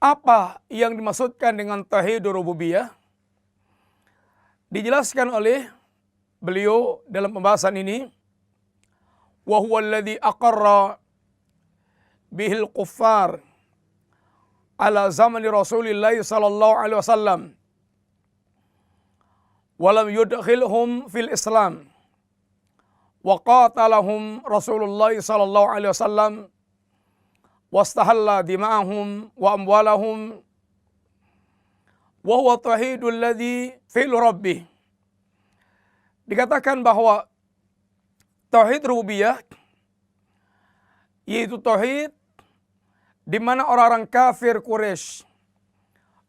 Apa yang dimaksudkan dengan tauhid rububiyah? Dijelaskan oleh beliau dalam pembahasan ini, wa huwa alladhi aqarra bihil kuffar ala zamani Rasulillah sallallahu alaihi wasallam wa lam yudkhilhum fil Islam wa qatalahum Rasulullah sallallahu alaihi wasallam wastahalla dima'ahum wa amwalahum wa huwa tauhidul ladzi fi'lu rabbih. Dikatakan bahwa tauhid rububiyah yaitu tauhid di mana orang-orang kafir Quraisy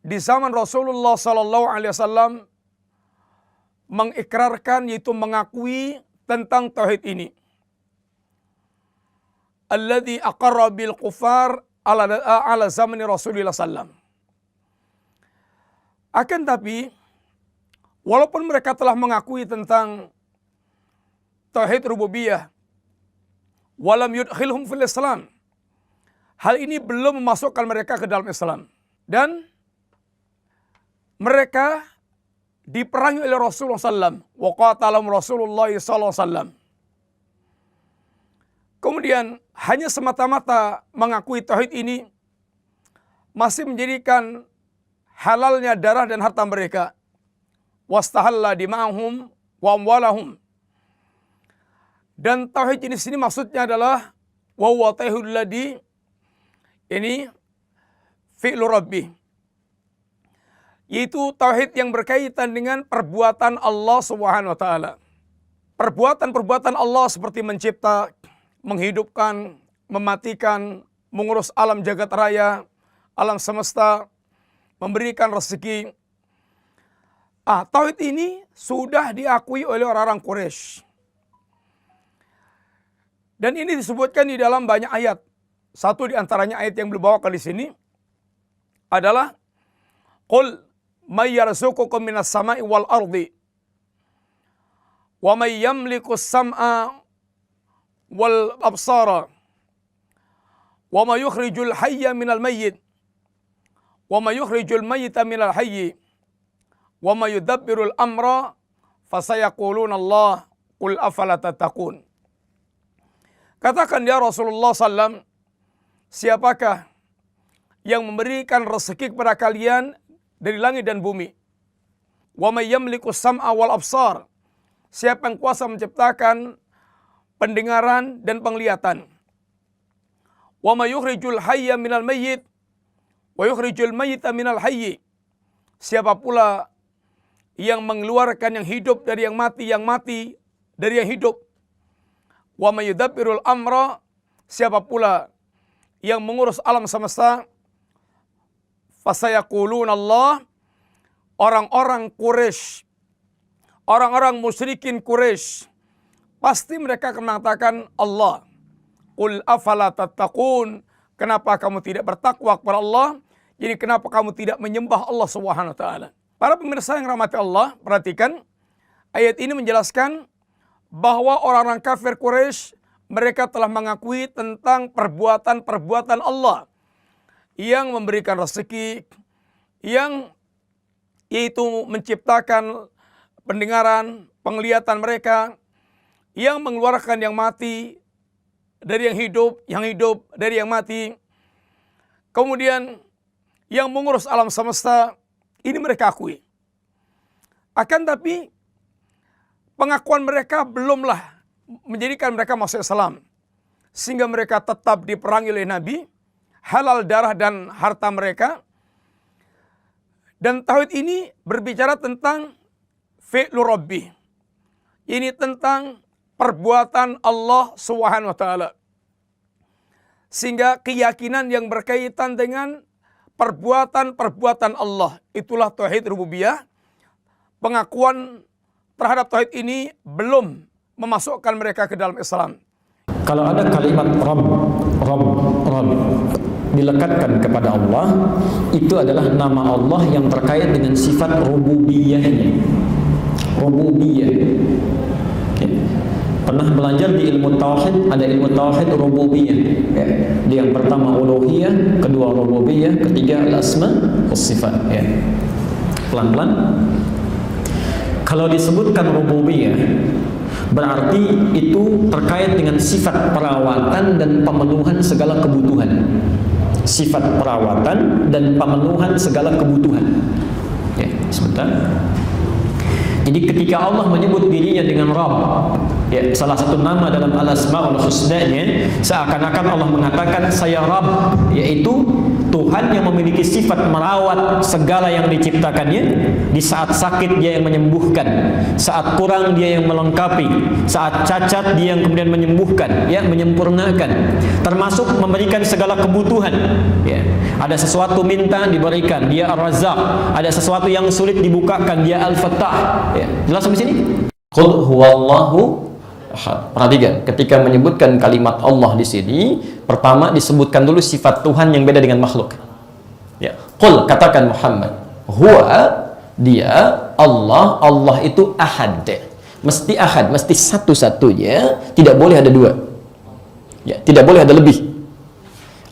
di zaman Rasulullah sallallahu alaihi wasallam mengikrarkan, yaitu mengakui tentang tauhid ini. Alladzi aqarra bil kufar ala zamani Rasulullah sallam. Akan tapi walaupun mereka telah mengakui tentang tauhid rububiyah, walam yudkhilhum fil Islam, hal ini belum memasukkan mereka ke dalam Islam. Dan mereka diperangi oleh Rasulullah sallam, wa qatalahum Rasulullah sallallahu alaihi wasallam. Kemudian hanya semata-mata mengakui tauhid ini masih menjadikan halalnya darah dan harta mereka. Wastahalla dima'ahum wa amwalahum. Dan tauhid jenis ini maksudnya adalah wa huwa tauhidul ladzi ini fi'lu rabbih. Yaitu tauhid yang berkaitan dengan perbuatan Allah Subhanahu wa taala. Perbuatan-perbuatan Allah seperti mencipta, menghidupkan, mematikan, mengurus alam jagat raya, alam semesta, memberikan rezeki. Tauhid ini sudah diakui oleh orang-orang Quraisy. Dan ini disebutkan di dalam banyak ayat. Satu di antaranya ayat yang beliau bawakan di sini adalah qul may yarzuqukum minas sama'i wal ardi wa may yamliku as-sam'a wal absara wa ma yukhrijul hayya minal mayyit wa ma yukhrijul mayyita minal hayyi wa ma yudabbirul amra fasayaquluna Allah qul afala tattaqun. Katakan ya Rasulullah sallam, siapakah yang memberikan rezeki kepada kalian dari langit dan bumi? Wa may yamliku as-sam'a wal absar, siapa yang kuasa menciptakan pendengaran dan penglihatan. Wa may yukhrijul hayya minal mayyit wa yukhrijul mayyita minal hayyi, siapa pula yang mengeluarkan yang hidup dari yang mati dari yang hidup. Wa may yudabbirul amra, siapa pula yang mengurus alam semesta. Fasayaquluna Allah, orang-orang Quraisy, orang-orang musyrikin Quraisy pasti mereka akan mengatakan Allah. Qul afala tattaqun, kenapa kamu tidak bertakwa kepada Allah? Jadi kenapa kamu tidak menyembah Allah Subhanahu wa taala? Para pemirsa yang rahmati Allah, perhatikan ayat ini menjelaskan bahwa orang-orang kafir Quraisy mereka telah mengakui tentang perbuatan-perbuatan Allah yang memberikan rezeki, yang yaitu menciptakan pendengaran, penglihatan mereka, yang mengeluarkan yang mati dari yang hidup dari yang mati, kemudian yang mengurus alam semesta, ini mereka akui. Akan tapi pengakuan mereka belumlah menjadikan mereka masuk Islam, sehingga mereka tetap diperangi oleh Nabi, halal darah dan harta mereka. Dan tauhid ini berbicara tentang fi'lu rabbih, ini tentang perbuatan Allah Subhanahu wa taala. Sehingga keyakinan yang berkaitan dengan perbuatan-perbuatan Allah, itulah tauhid rububiyah. Pengakuan terhadap tauhid ini belum memasukkan mereka ke dalam Islam. Kalau ada kalimat Rabb dilekatkan kepada Allah, itu adalah nama Allah yang terkait dengan sifat rububiyahnya. Rububiyah. Pernah belajar di ilmu tauhid, ada ilmu tauhid rububiyah. Ya. Yang pertama uluhiyah, kedua rububiyah, ketiga al-asma was sifat. Ya. Pelan-pelan. Kalau disebutkan rububiyah, berarti itu terkait dengan sifat perawatan dan pemenuhan segala kebutuhan. Sifat perawatan dan pemenuhan segala kebutuhan. Ya, sebentar. Jadi ketika Allah menyebut dirinya dengan Rabb, ya, salah satu nama dalam Al-Asmaul Husna-nya, seakan-akan Allah mengatakan saya Rabb, yaitu Tuhan yang memiliki sifat merawat segala yang diciptakannya. Di saat sakit Dia yang menyembuhkan, saat kurang Dia yang melengkapi, saat cacat Dia yang kemudian menyembuhkan, ya, menyempurnakan, termasuk memberikan segala kebutuhan. Ya. Ada sesuatu minta diberikan, Dia Ar-Razzaq. Ada sesuatu yang sulit dibukakan, Dia Al-Fattah. Ya, jelas sampai sini? Qul huwallahu ahad. Perhatikan, ketika menyebutkan kalimat Allah di sini, pertama disebutkan dulu sifat Tuhan yang beda dengan makhluk. Ya, qul, katakan Muhammad, huwa, Dia, Allah, Allah itu ahad. Mesti ahad, mesti satu-satunya, tidak boleh ada dua. Ya, tidak boleh ada lebih.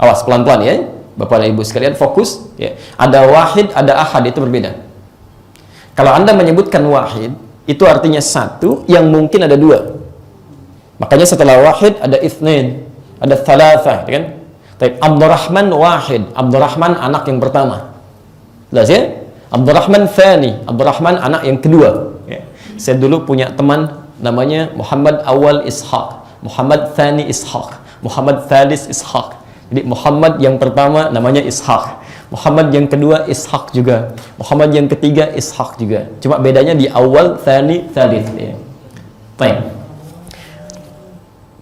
Awas, pelan-pelan ya. Bapak dan Ibu sekalian fokus, ya. Ada wahid, ada ahad, itu berbeda. Kalau Anda menyebutkan wahid, itu artinya satu yang mungkin ada dua. Makanya setelah wahid ada itsnain, ada tsalatsa, kan? Baik, Abdurrahman wahid, Abdurrahman anak yang pertama. Jelas ya? Abdurrahman tsani, Abdurrahman anak yang kedua. Ya. Saya dulu punya teman namanya Muhammad Awal Ishaq, Muhammad Tsani Ishaq, Muhammad Tsalis Ishaq. Jadi Muhammad yang pertama namanya Ishaq, Muhammad yang kedua Ishaq juga, Muhammad yang ketiga Ishaq juga. Cuma bedanya di awal, tsani, tsalits. Ya. Baik.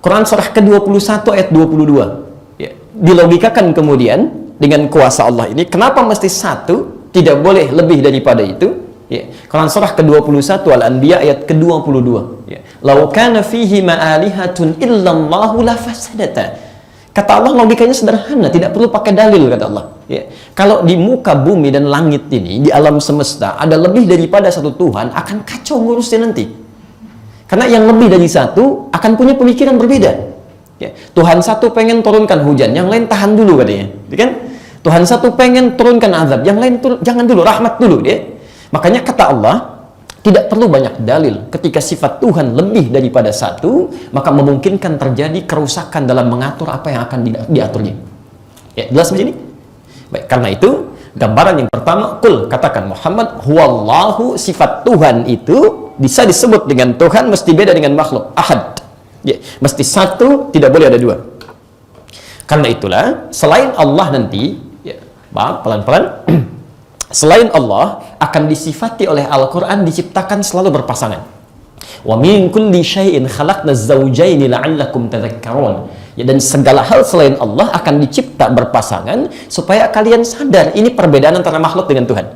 Quran surah ke-21 ayat 22. Ya. Dilogikakan kemudian dengan kuasa Allah ini, kenapa mesti satu, tidak boleh lebih daripada itu? Ya. Quran surah ke-21 Al-Anbiya ayat ke-22. Ya. Law kana fihi ma'alihatun illallahu la fasadata. Kata Allah, logikanya sederhana, tidak perlu pakai dalil, kata Allah. Ya. Kalau di muka bumi dan langit ini, di alam semesta, ada lebih daripada satu Tuhan, akan kacau ngurusnya nanti. Karena yang lebih dari satu, akan punya pemikiran berbeda. Ya. Tuhan satu pengen turunkan hujan, yang lain tahan dulu katanya. Ya kan? Tuhan satu pengen turunkan azab, yang lain jangan dulu, rahmat dulu. Ya. Makanya kata Allah, tidak perlu banyak dalil. Ketika sifat Tuhan lebih daripada satu, maka memungkinkan terjadi kerusakan dalam mengatur apa yang akan diaturnya. Ya, jelas begini? Baik, karena itu gambaran yang pertama, qul, katakan Muhammad, huwallahu, sifat Tuhan itu bisa disebut dengan Tuhan, mesti beda dengan makhluk, ahad. Ya, mesti satu, tidak boleh ada dua. Karena itulah selain Allah nanti, ya, pelan-pelan. Selain Allah akan disifati oleh Al-Quran diciptakan selalu berpasangan. Wa min kulli syai'in khalaqna az-zawjaini la'allakum tadhakkarun. Ya, dan segala hal selain Allah akan dicipta berpasangan supaya kalian sadar ini perbedaan antara makhluk dengan Tuhan.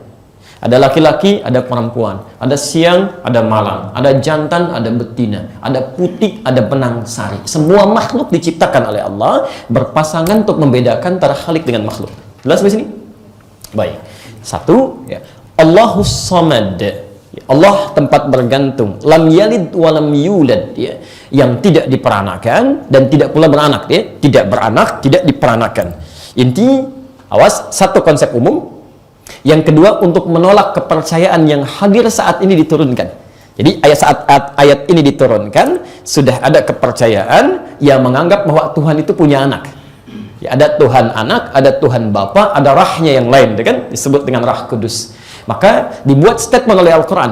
Ada laki-laki, ada perempuan, ada siang, ada malam, ada jantan, ada betina, ada putih, ada benang sari. Semua makhluk diciptakan oleh Allah berpasangan untuk membedakan antara khalik dengan makhluk. Jelas di sini? Baik. Satu, ya. Allahus Samad, Allah tempat bergantung, lam yalid wa lam yulad, ya. Yang tidak diperanakan dan tidak pula beranak, ya. Tidak beranak, tidak diperanakan. Inti, awas, satu konsep umum. Yang kedua, untuk menolak kepercayaan yang hadir saat ini diturunkan. Jadi saat ayat ini diturunkan, sudah ada kepercayaan yang menganggap bahwa Tuhan itu punya anak. Ya, ada Tuhan anak, ada Tuhan Bapa, ada rahnya yang lain, kan? Disebut dengan Rah Kudus. Maka dibuat statement oleh Al-Quran,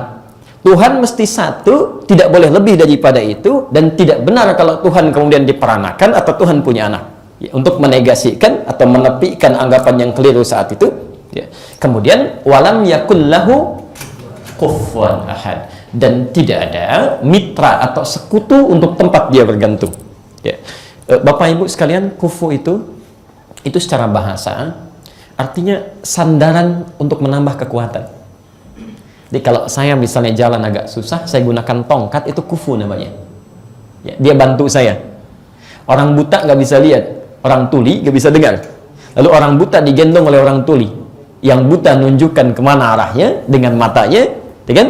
Tuhan mesti satu, tidak boleh lebih daripada itu, dan tidak benar kalau Tuhan kemudian diperanakan atau Tuhan punya anak. Ya, untuk menegasikan atau menepikan anggapan yang keliru saat itu. Ya. Kemudian walam yakul lahu kufuwan ahad, dan tidak ada mitra atau sekutu untuk tempat dia bergantung. Ya. Bapak Ibu sekalian, kufu itu secara bahasa artinya sandaran untuk menambah kekuatan. Jadi kalau saya misalnya jalan agak susah, saya gunakan tongkat, itu kufu namanya. Ya, dia bantu saya. Orang buta nggak bisa lihat, orang tuli nggak bisa dengar. Lalu orang buta digendong oleh orang tuli. Yang buta nunjukkan kemana arahnya dengan matanya, ya kan?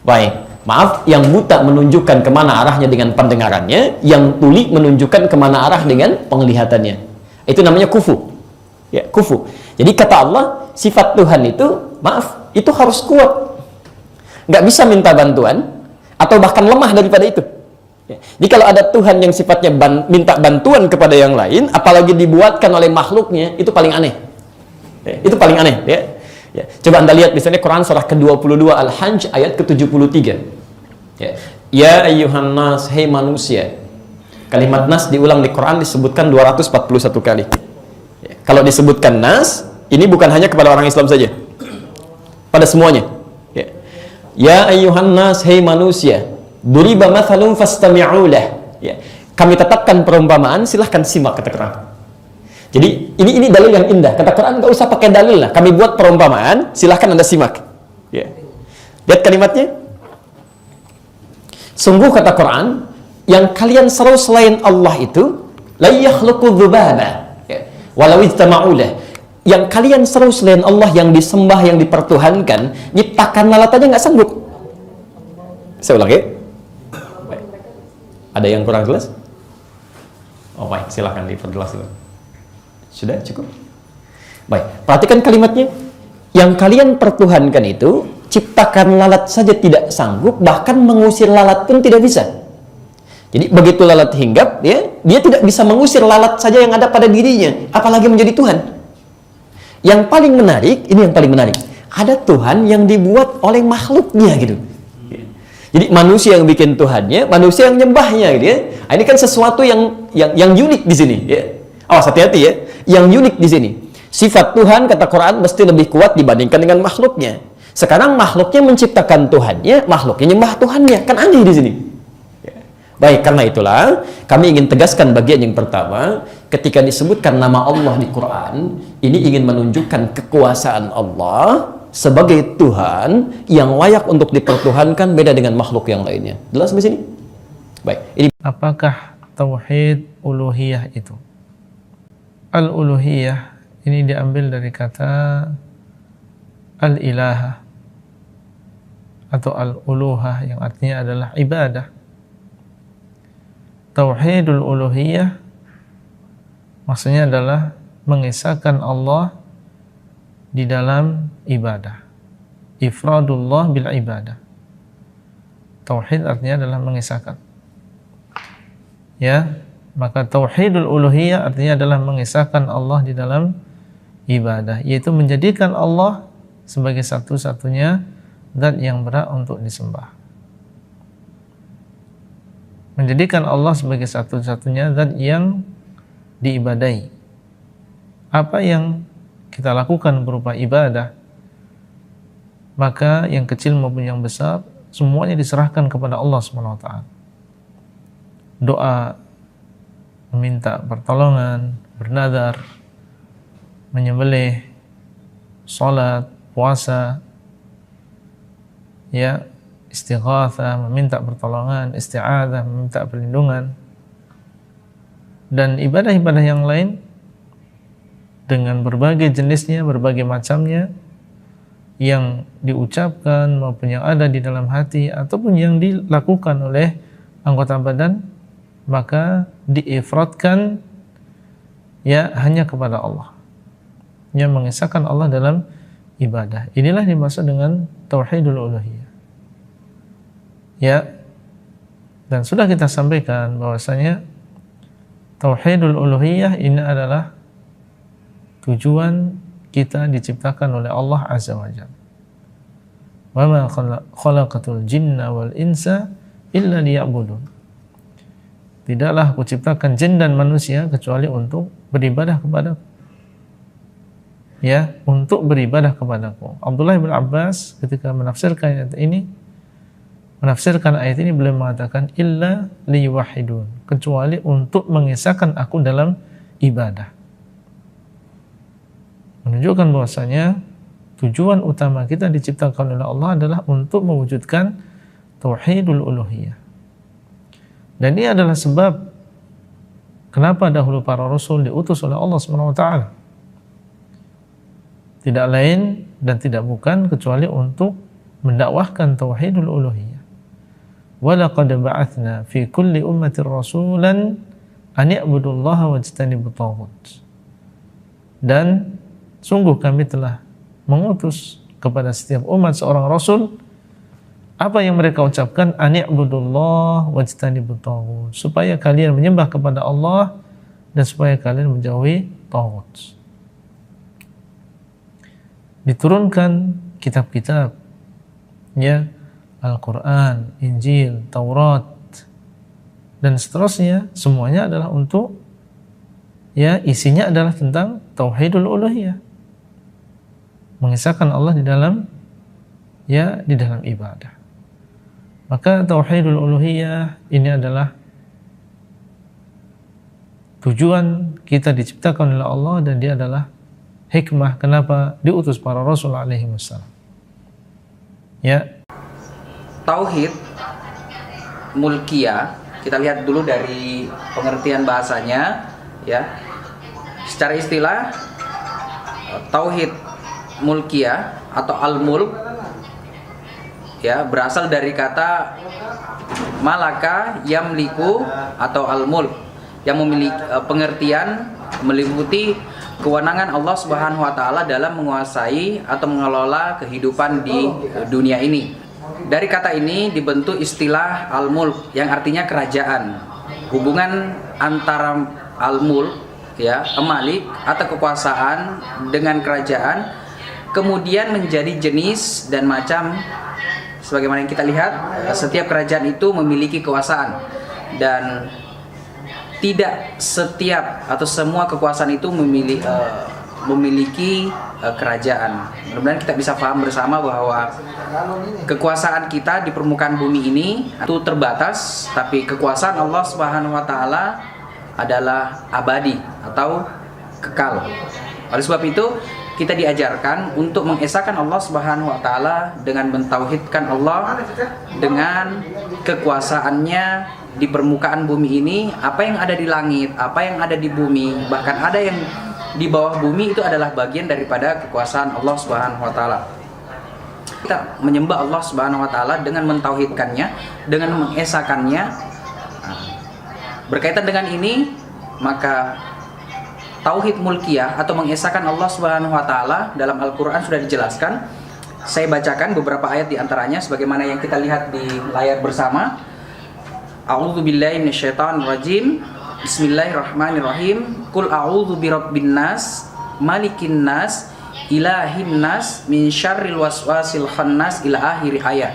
Baik. Maaf, yang buta menunjukkan kemana arahnya dengan pendengarannya, yang tuli menunjukkan kemana arah dengan penglihatannya. Itu namanya kufu. Ya, kufu. Jadi kata Allah, sifat Tuhan itu, maaf, itu harus kuat. Nggak bisa minta bantuan, atau bahkan lemah daripada itu. Ya. Jadi kalau ada Tuhan yang sifatnya minta bantuan kepada yang lain, apalagi dibuatkan oleh makhluknya, itu paling aneh. Ya, itu paling aneh. Ya. Ya. Coba Anda lihat misalnya Quran surah ke-22 Al-Hajj ayat ke-73. Ya ayyuhan nas, hei manusia. Kalimat nas diulang di Quran disebutkan 241 kali. Ya. Kalau disebutkan nas, ini bukan hanya kepada orang Islam saja, pada semuanya. Ya ayyuhan nas, hei manusia. Duriba mathalun fastami'u lah. Ya. Kami tetapkan perumpamaan, silahkan simak, kata Quran. Jadi ini dalil yang indah. Kata Quran nggak usah pakai dalil lah. Kami buat perumpamaan, silahkan Anda simak. Ya. Lihat kalimatnya. Sungguh kata Quran, yang kalian seru selain Allah itu, la yakhluqu dzubaba. Ya. Walau ijtama'u lah. Yang kalian seru selain Allah, yang disembah, yang dipertuhankan, nyiptakan lalat aja nggak sanggup. Saya ulang ya. Baik. Ada yang kurang jelas? Oh baik, silahkan diperjelas dulu. Sudah cukup? Baik, perhatikan kalimatnya. Yang kalian pertuhankan itu, ciptakan lalat saja tidak sanggup, bahkan mengusir lalat pun tidak bisa. Jadi begitu lalat hinggap, ya, dia tidak bisa mengusir lalat saja yang ada pada dirinya, apalagi menjadi Tuhan. Yang paling menarik, ini yang paling menarik, ada Tuhan yang dibuat oleh makhluknya gitu. Jadi manusia yang bikin Tuhannya, manusia yang nyembahnya gitu ya. Ini kan sesuatu yang unik di sini ya. Awas, hati-hati ya. Yang unik di sini. Sifat Tuhan kata Quran mesti lebih kuat dibandingkan dengan makhluknya. Sekarang makhluknya menciptakan Tuhannya, makhluknya nyembah Tuhannya. Kan aneh di sini. Baik, karena itulah kami ingin tegaskan bagian yang pertama, ketika disebutkan nama Allah di Quran, ini ingin menunjukkan kekuasaan Allah sebagai Tuhan yang layak untuk dipertuhankan, beda dengan makhluk yang lainnya. Jelas sampai sini? Baik, ini apakah tauhid uluhiyah itu? Al-uluhiyah ini diambil dari kata al-ilaha atau al-uluhah yang artinya adalah ibadah. Tauhidul uluhiyah maksudnya adalah mengesahkan Allah di dalam ibadah. Ifradullah bil ibadah. Tauhid artinya adalah mengesahkan. Ya, maka tauhidul uluhiyah artinya adalah mengesahkan Allah di dalam ibadah, yaitu menjadikan Allah sebagai satu-satunya zat yang berhak untuk disembah. Menjadikan Allah sebagai satu-satunya zat yang diibadahi. Apa yang kita lakukan berupa ibadah, maka yang kecil maupun yang besar semuanya diserahkan kepada Allah SWT. Doa, meminta pertolongan, bernadar, menyembelih, salat, puasa, ya, istighatsah, meminta pertolongan, isti'adzah, meminta perlindungan, dan ibadah-ibadah yang lain dengan berbagai jenisnya, berbagai macamnya, yang diucapkan maupun yang ada di dalam hati ataupun yang dilakukan oleh anggota badan, maka diifradkan ya hanya kepada Allah, yang mengesahkan Allah dalam ibadah. Inilah dimaksud dengan tauhidul uluhiyah. Ya, dan sudah kita sampaikan bahwasanya tauhidul uluhiyah ini adalah tujuan kita diciptakan oleh Allah Azza wa Jalla. Wa ma khalaqatul jinna wal insa illa liya'budun. Tidaklah aku ciptakan jin dan manusia kecuali untuk beribadah kepadaku. Ya, untuk beribadah kepadaku. Abdullah bin Abbas ketika menafsirkan ayat ini beliau mengatakan illa liyuwahhidun, kecuali untuk mengesahkan aku dalam ibadah. Menunjukkan bahwasanya tujuan utama kita diciptakan oleh Allah adalah untuk mewujudkan tauhidul uluhiyah. Dan ini adalah sebab kenapa dahulu para rasul diutus oleh Allah SWT. Tidak lain dan tidak bukan kecuali untuk mendakwahkan tauhidul uluhiyah. walaqad ba'atsna fi kulli ummatin rasulan an i'budullaha wajtanibut taghut. Dan sungguh kami telah mengutus kepada setiap umat seorang rasul, apa yang mereka ucapkan, an i'budullaha wajtanibut taghut, supaya kalian menyembah kepada Allah dan supaya kalian menjauhi taghut. Diturunkan kitab-kitab, ya, Al-Quran, Injil, Taurat, dan seterusnya, semuanya adalah untuk, ya, isinya adalah tentang tauhidul uluhiyah, mengisahkan Allah di dalam, ya, di dalam ibadah. Maka tauhidul uluhiyah ini adalah tujuan kita diciptakan oleh Allah, dan dia adalah hikmah kenapa diutus para rasul alaihi wassalam. Ya. Tauhid mulkiyah, kita lihat dulu dari pengertian bahasanya, ya. Secara istilah, tauhid mulkiyah atau al-mulk, ya, berasal dari kata malaka yamliku atau al-mulk, yang memiliki pengertian meliputi kewenangan Allah Subhanahu wa taala dalam menguasai atau mengelola kehidupan di dunia ini. Dari kata ini dibentuk istilah al-mulk yang artinya kerajaan. Hubungan antara al-mulk, ya, malik atau kekuasaan, dengan kerajaan kemudian menjadi jenis dan macam. Sebagaimana yang kita lihat, setiap kerajaan itu memiliki kekuasaan, dan tidak setiap atau semua kekuasaan itu memiliki kerajaan. Mudah-mudahan kita bisa paham bersama bahwa kekuasaan kita di permukaan bumi ini itu terbatas, tapi kekuasaan Allah Subhanahu wa taala adalah abadi atau kekal. Oleh sebab itu, kita diajarkan untuk mengesahkan Allah Subhanahu wa taala dengan mentauhidkan Allah dengan kekuasaannya di permukaan bumi ini. Apa yang ada di langit, apa yang ada di bumi, bahkan ada yang di bawah bumi, itu adalah bagian daripada kekuasaan Allah Subhanahu wa taala. Kita menyembah Allah Subhanahu wa taala dengan mentauhidkannya, dengan mengesahkannya. Berkaitan dengan ini, maka tauhid mulkiyah atau mengesahkan Allah Subhanahu wa taala dalam Al-Qur'an sudah dijelaskan. Saya bacakan beberapa ayat di antaranya sebagaimana yang kita lihat di layar bersama. A'udzubillahi minasyaitonirrajim. Bismillahirrahmanirrahim. Qul a'udzu birabbin nas, malikin nas, ilahin nas, min syarril waswasil khannas, ila akhir ayat.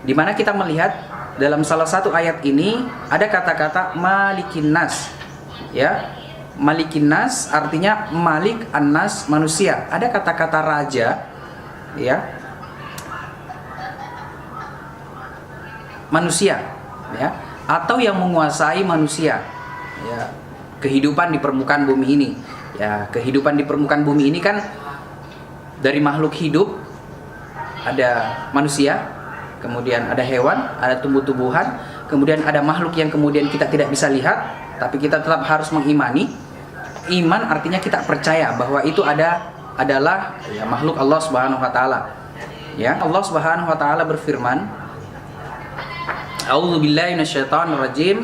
Di mana kita melihat dalam salah satu ayat ini ada kata-kata malikin nas. Ya. Malikin nas artinya malik an-nas, manusia. Ada kata-kata raja, ya, manusia, ya, atau yang menguasai manusia, ya, kehidupan di permukaan bumi ini. Ya, kehidupan di permukaan bumi ini kan dari makhluk hidup ada manusia, kemudian ada hewan, ada tumbuh-tumbuhan, kemudian ada makhluk yang kemudian kita tidak bisa lihat, tapi kita tetap harus mengimani. Iman artinya kita percaya bahwa itu adalah, ya, makhluk Allah Subhanahu wa taala. Ya, Allah Subhanahu wa taala berfirman, A'udzubillahi minasyaitonirrajim.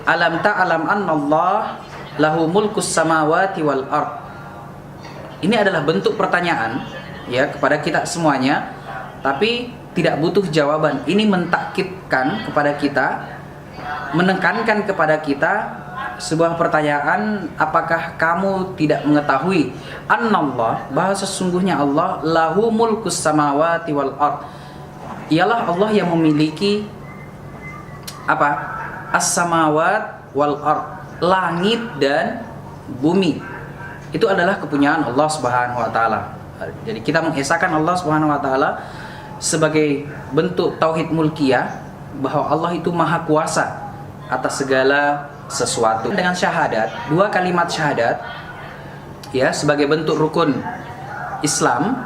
Alam ta'lam annallaha lahu mulkus samawati wal ard. Ini adalah bentuk pertanyaan, ya, kepada kita semuanya, tapi tidak butuh jawaban. Ini mentakkidkan kepada kita, menekankan kepada kita sebuah pertanyaan, apakah kamu tidak mengetahui annallah, bahwa sesungguhnya Allah lahu mulkus samawati wal ard, ialah Allah yang memiliki apa? As-samawat wal ard, langit dan bumi. Itu adalah kepunyaan Allah Subhanahu wa taala. Jadi kita mengesahkan Allah Subhanahu wa taala sebagai bentuk tauhid mulkiyah, bahwa Allah itu maha kuasa atas segala sesuatu. Dengan syahadat, dua kalimat syahadat, ya, sebagai bentuk rukun Islam.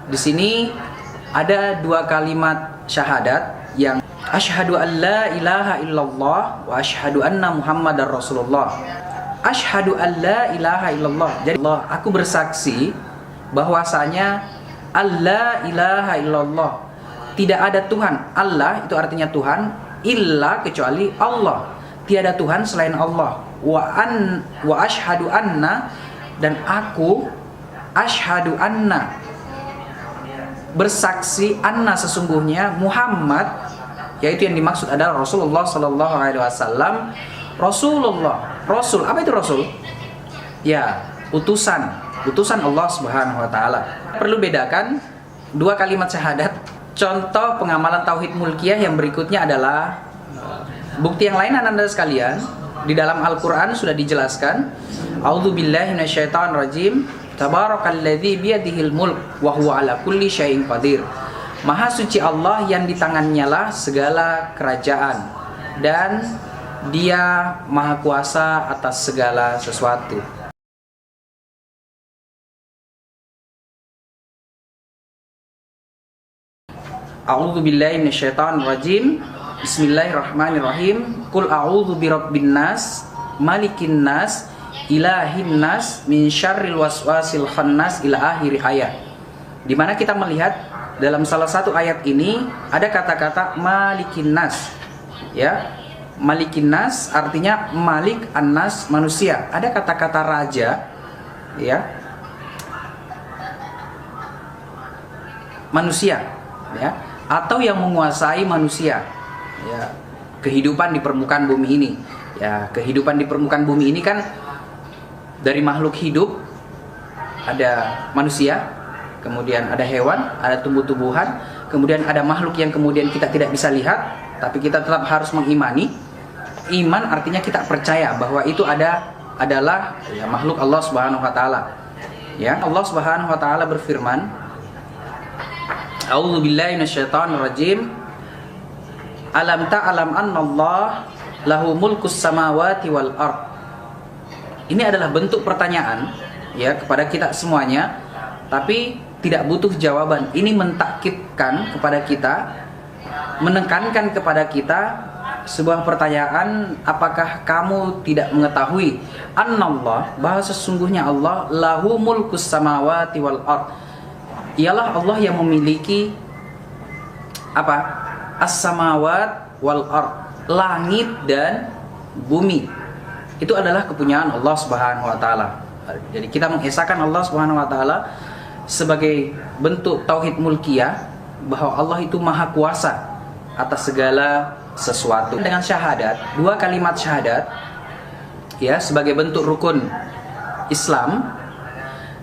Di sini ada dua kalimat syahadat yang asyhadu an la ilaha illallah wa asyhadu anna muhammadar rasulullah. Asyhadu an la ilaha illallah. Jadi Allah, aku bersaksi bahwasanya Allah ilaha illallah, tidak ada Tuhan. Allah itu artinya Tuhan, illa kecuali Allah. Tiada Tuhan selain Allah. Wa asyhadu anna, dan aku asyhadu anna, bersaksi anna sesungguhnya Muhammad, yaitu yang dimaksud adalah Rasulullah sallallahu alaihi wasallam. Rasulullah, Rasul, apa itu Rasul? Ya, utusan Allah Subhanahu wa taala. Perlu bedakan dua kalimat syahadat. Contoh pengamalan tauhid mulkiyah yang berikutnya adalah bukti yang lain Anda sekalian. Di dalam Al-Qur'an sudah dijelaskan, A'udzubillahi minasyaitonirrajim. Tabarakalladzi biyadihil mulk wa huwa ala kulli syai'in qadir. Maha suci Allah yang di tangannya lah segala kerajaan, dan Dia maha kuasa atas segala sesuatu. A'udzubillahi minasyaitonirrajim. Bismillahirrahmanirrahim. Qul a'udzu birabbin nas, malikin nas, ilahin nas, min syarril waswasil khannas, ila akhir ayat. Di mana kita melihat dalam salah satu ayat ini ada kata-kata malikin nas. Ya. Malikin nas artinya malik an-nas, manusia. Ada kata-kata raja, ya, manusia, ya, atau yang menguasai manusia, ya, kehidupan di permukaan bumi ini. Ya, kehidupan di permukaan bumi ini kan dari makhluk hidup ada manusia, kemudian ada hewan, ada tumbuh-tumbuhan, kemudian ada makhluk yang kemudian kita tidak bisa lihat, tapi kita tetap harus mengimani. Iman artinya kita percaya bahwa itu adalah ya, makhluk Allah Subhanahu wa taala. Ya, Allah Subhanahu wa taala berfirman, A'udzubillahi minasyaitonirrajim. Alam ta'lam annallaha lahu mulkus samawati wal ard. Ini adalah bentuk pertanyaan ya kepada kita semuanya, tapi tidak butuh jawaban. Ini mentakkidkan kepada kita, menekankan kepada kita sebuah pertanyaan, apakah kamu tidak mengetahui annallah, bahwa sesungguhnya Allah lahu mulkus samawati wal ard, ialah Allah yang memiliki apa? As-samawat wal ard, langit dan bumi. Itu adalah kepunyaan Allah Subhanahu wa taala. Jadi kita mengesahkan Allah Subhanahu wa taala sebagai bentuk tauhid mulkiyah, bahwa Allah itu maha kuasa atas segala sesuatu. Dengan syahadat, dua kalimat syahadat ya sebagai bentuk rukun Islam.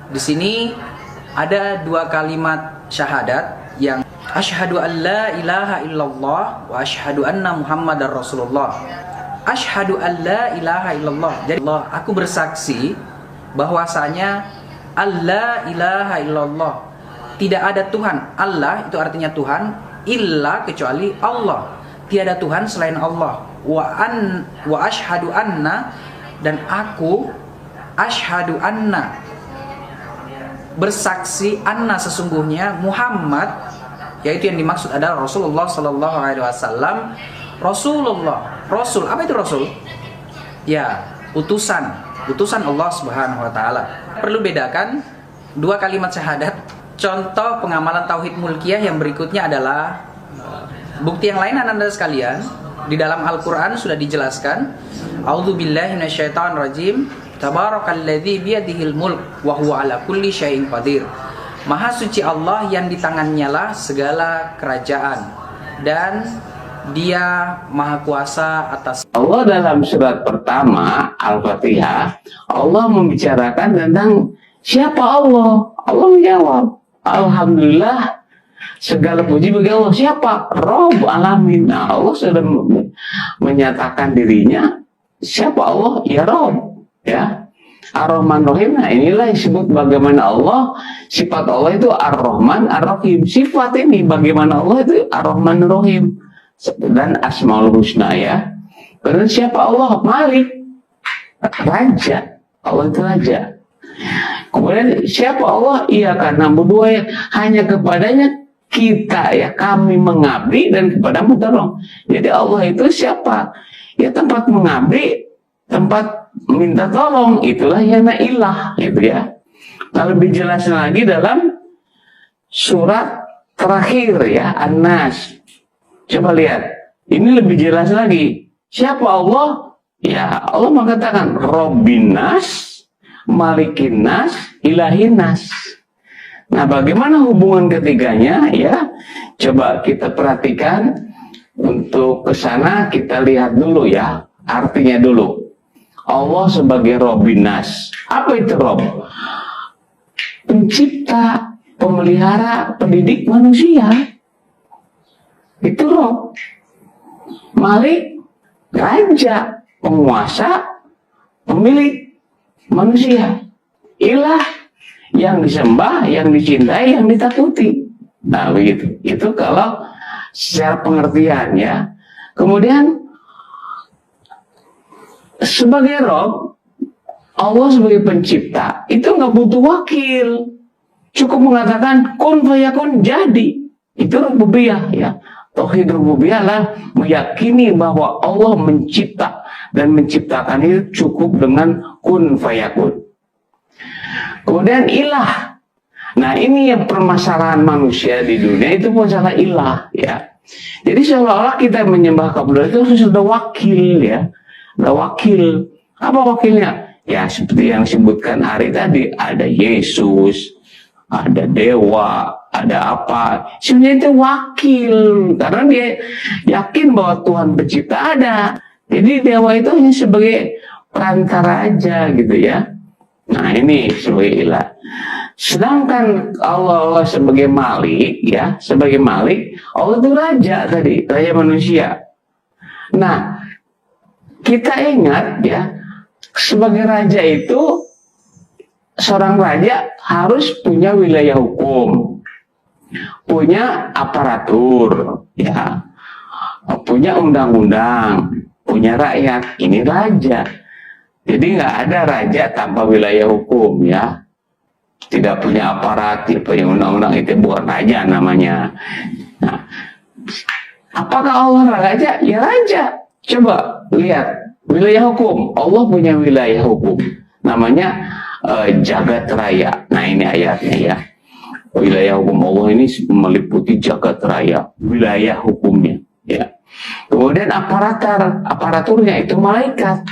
Di sini ada dua kalimat syahadat yang asyhadu an la ilaha illallah wa asyhadu anna muhammadar rasulullah. Asyhadu an la ilaha illallah. Jadi Allah, aku bersaksi bahwasanya alla ilaha illallah, tidak ada Tuhan. Allah itu artinya Tuhan, illa kecuali Allah. Tiada Tuhan selain Allah. Wa asyhadu anna, dan aku asyhadu anna, bersaksi anna sesungguhnya Muhammad, yaitu yang dimaksud adalah Rasulullah sallallahu alaihi wasallam. Rasulullah, Rasul, apa itu Rasul? Ya, utusan Allah Subhanahu wa taala. Perlu bedakan dua kalimat syahadat. Contoh pengamalan tauhid mulkiyah yang berikutnya adalah bukti yang lain Anda sekalian. Di dalam Al-Qur'an sudah dijelaskan, A'udzubillahi minasyaitonirrajim. Tabarakalladzi biyadihil mulk wa huwa ala kulli syai'in qadir. Maha suci Allah yang di tangannya lah segala kerajaan, dan Dia maha kuasa atas. Allah dalam surat pertama Al-Fatihah, Allah membicarakan tentang siapa Allah. Allah menjawab, alhamdulillah, segala puji bagi Allah. Siapa? Rabb alamin. Nah, Allah sudah menyatakan dirinya. Siapa Allah? Ya Rabb. Ya, Ar-Rahman Rahim. Nah, inilah yang disebut bagaimana Allah, sifat Allah itu Ar-Rahman Ar-Rahim. Sifat ini bagaimana Allah itu Ar-Rahman Ar-Rahim. Dan Asmaul Husna, ya. Karena siapa Allah? Malik, Raja. Allah itu Raja. Kemudian siapa Allah? Iya, karena berdua hanya kepadanya kita, ya, kami mengabdi, dan kepadamu tolong. Jadi Allah itu siapa? Ya, tempat mengabdi, tempat minta tolong, itulah yang ilah, gitu ya. Nah, lebih jelasnya lagi dalam surat terakhir ya, An-Nas. Coba lihat, ini lebih jelas lagi. Siapa Allah? Ya, Allah mengatakan Rabbin Nas, Malikin Nas, Ilahin Nas. Nah, bagaimana hubungan ketiganya ya? Coba kita perhatikan. Untuk ke sana kita lihat dulu ya, artinya dulu. Allah sebagai Rabbin Nas. Apa itu Rabb? Pencipta, pemelihara, pendidik manusia. Itu Rabb. Malik, raja, penguasa, pemilik manusia. Ilah, yang disembah, yang dicintai, yang ditakuti. Nah begitu. Itu kalau secara pengertian ya. Kemudian sebagai Rabb, Allah sebagai pencipta itu nggak butuh wakil. Cukup mengatakan kun fayakun, jadi. Itu rububiyah ya. Tauhid rububiyah lah meyakini bahwa Allah mencipta dan menciptakan itu cukup dengan kun fayakun. Kemudian ilah. Nah ini yang permasalahan manusia di dunia itu masalah ilah ya. Jadi seolah-olah kita menyembah kepada itu sudah wakil ya. Ada wakil. Apa wakilnya? Ya seperti yang disebutkan hari tadi, ada Yesus, ada dewa, ada apa. Sebenarnya itu wakil karena dia yakin bahwa Tuhan pencipta ada. Jadi dewa itu hanya sebagai perantara aja gitu ya. Nah ini sebagai ilah. Sedangkan Allah sebagai Malik ya, sebagai Malik, Allah itu raja tadi, raja manusia. Nah, kita ingat ya, sebagai raja itu seorang raja harus punya wilayah hukum, punya aparatur, ya, punya undang-undang, punya rakyat. Ini raja. Jadi nggak ada raja tanpa wilayah hukum ya. Tidak punya aparat, tidak punya undang-undang, itu bukan raja namanya. Nah, apakah Allah raja? Ya raja. Coba lihat wilayah hukum. Allah punya wilayah hukum. Namanya jagat raya. Nah ini ayatnya ya. Wilayah hukum Allah ini meliputi jagat raya. Wilayah hukumnya. Ya. Kemudian aparaturnya itu malaikat.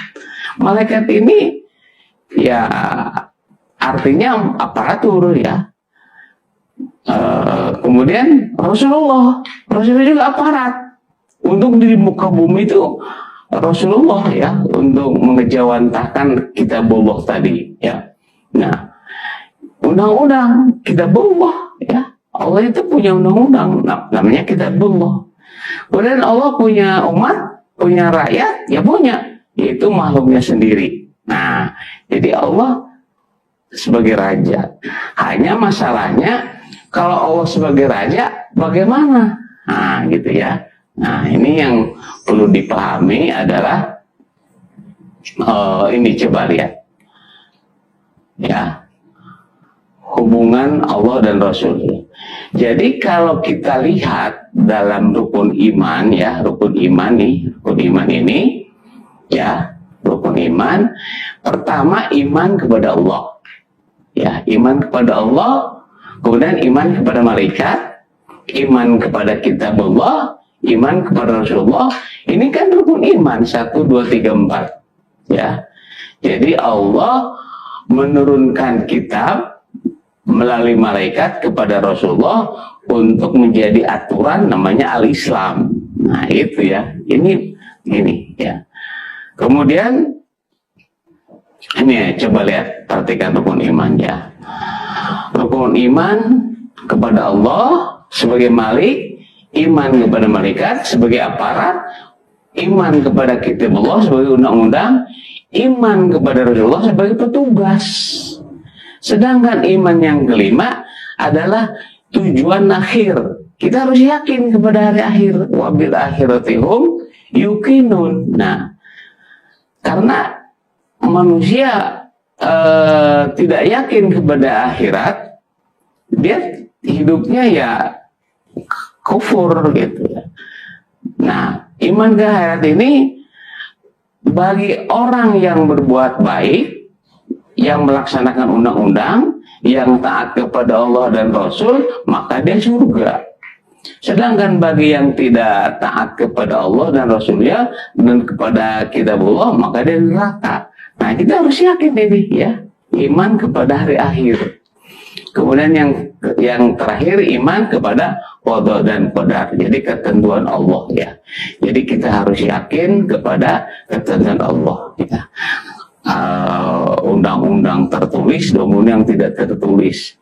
Malaikat ini ya artinya aparatur ya. Kemudian Rasulullah juga aparat. Untuk di muka bumi itu Rasulullah ya, untuk mengejawantahkan kitabullah tadi ya. Nah, undang-undang kitabullah ya. Allah itu punya undang-undang namanya kitabullah. Kemudian Allah punya umat, punya rakyat, ya punya, yaitu makhluknya sendiri. Nah, jadi Allah sebagai raja. Hanya masalahnya kalau Allah sebagai raja bagaimana? Nah, gitu ya. Nah, ini yang perlu dipahami adalah ini coba lihat. Ya. Hubungan Allah dan Rasul. Jadi kalau kita lihat dalam rukun iman ya, rukun iman ini ya, rukun iman pertama iman kepada Allah. Ya, iman kepada Allah, kemudian iman kepada malaikat, iman kepada kitabullah, iman kepada Rasulullah. Ini kan rukun iman 1, 2, 3, 4 ya. Jadi Allah menurunkan kitab melalui malaikat kepada Rasulullah untuk menjadi aturan namanya al-Islam. Nah itu ya, ini ya. Kemudian ini ya, coba lihat, perhatikan rukun iman ya. Rukun iman kepada Allah sebagai Malik, iman kepada malaikat sebagai aparat, iman kepada kitabullah sebagai undang-undang, iman kepada Rasulullah sebagai petugas. Sedangkan iman yang kelima adalah tujuan akhir. Kita harus yakin kepada hari akhir. Wabil akhiratihum yuqinun. Nah, karena manusia tidak yakin kepada akhirat, dia hidupnya ya kufur gitu ya. Nah, iman ke akhirat ini bagi orang yang berbuat baik, yang melaksanakan undang-undang, yang taat kepada Allah dan Rasul, maka dia surga. Sedangkan bagi yang tidak taat kepada Allah dan Rasulnya dan kepada kitabullah, maka dia neraka. Nah, kita harus yakin ini ya, iman kepada hari akhir. Kemudian yang terakhir, iman kepada qada dan qadar. Jadi ketentuan Allah ya. Jadi kita harus yakin kepada ketentuan Allah ya. Undang-undang tertulis dan yang tidak tertulis.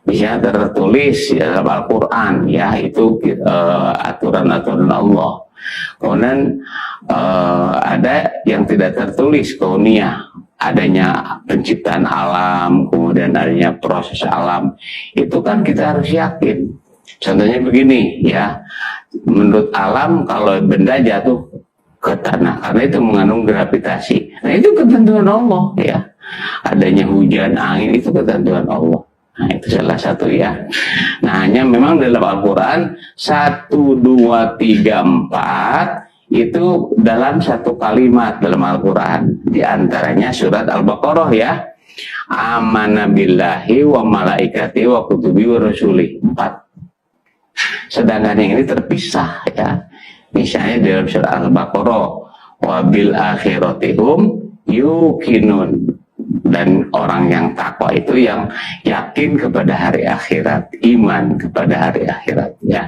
Bisa tertulis ya, dalam Al-Quran ya, itu aturan-aturan Allah. Kemudian ada yang tidak tertulis, kauniyah, adanya penciptaan alam, kemudian adanya proses alam, itu kan kita harus yakin. Contohnya begini ya, menurut alam kalau benda jatuh ke tanah karena itu mengandung gravitasi, nah itu ketentuan Allah ya. Adanya hujan, angin, itu ketentuan Allah. Nah, itu salah satu ya. Nah, hanya memang dalam Al-Quran 1, 2, 3, 4 itu dalam satu kalimat dalam Al-Quran. Di antaranya surat Al-Baqarah ya. Amana billahi wa malaikati wa kutubi wa rasuli. 4. Sedangkan yang ini terpisah ya. Misalnya dalam surat Al-Baqarah, wa bil akhiratihum yuqinun. Dan orang yang takwa itu yang yakin kepada hari akhirat, iman kepada hari akhirat ya.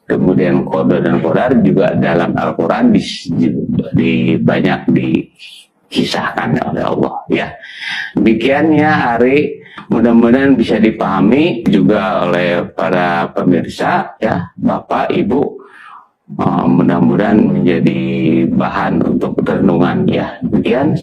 Kemudian qada dan qadar juga dalam Al-Quran banyak dikisahkan oleh Allah ya. Demikian ya Ari, mudah-mudahan bisa dipahami juga oleh para pemirsa ya, Bapak Ibu, mudah-mudahan menjadi bahan untuk renungan ya. Demikian.